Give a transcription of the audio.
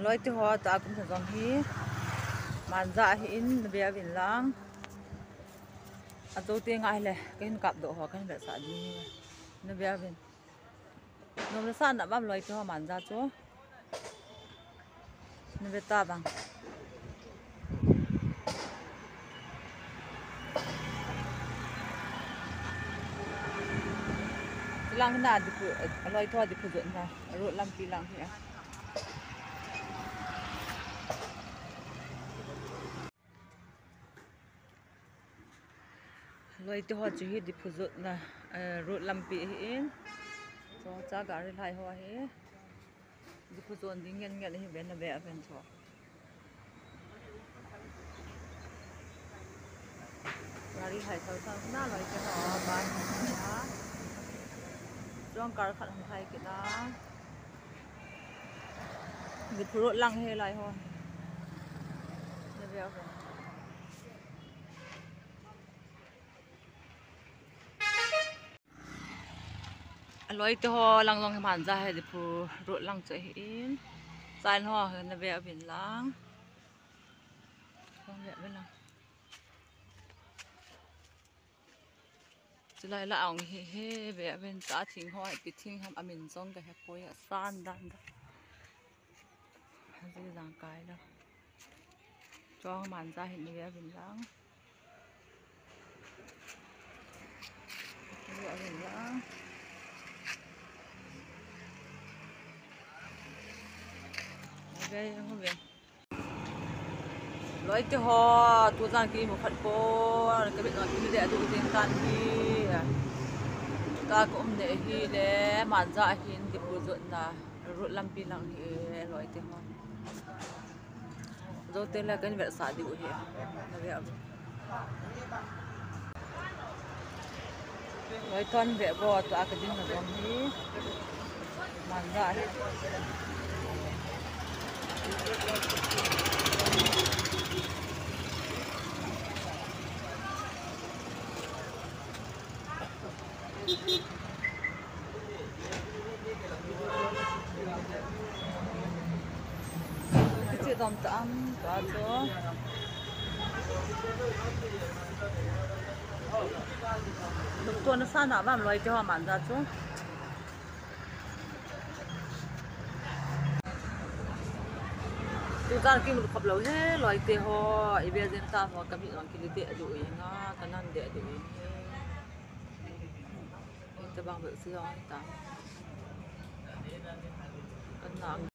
loi ti ho ta kum sa zong hi manza hi in bia vin lang ato te ngai le ken kap do ho kan be sa di na bia vin nom la sa na bam loi ti ho manza chu na be ta bang lang na di pu loi tho di pu zo na ro lam pi lang hi loi ti ho chu hi di phu zot na road lampi hi in so cha gari lai ho hi di phu zon ding ngen ngen hi ben na be aven so gari lai thau sang na loi ti ho ban ha jong kar khat hang thai ki na di phu road lang he lai ho na be aven loi te ho lang long man za he di phu ro lang che hi in sai ho na be avin lang không be bên lang chulai la ong hi he be avin ta thing ho ti thing ham amin zong ka he poi san dan da ji jang kai da chong man za hi na be avin lang be avin lang về không về lối thì họ tu giang kia một phần cô cái việc nói cái để tu tiếng can đi ta cũng để hi để màn dạ hin thì bùi ruộng là ruộng làm pi lăng hi lối thì họ rồi tên là cái việc xả đi của hi là việc lối thon việc bò tu cái gì mà giống hi màn dạ chị đồng tâm có chỗ lúc tuần nó sao nào mà lôi cho họ mặn ra chỗ tu ra kim khập lâu hết loài tê ho ai bây giờ ta ho cái bị loài kia tê đuổi nga cái nan tê đuổi ta bằng vợ xưa ta cái nặng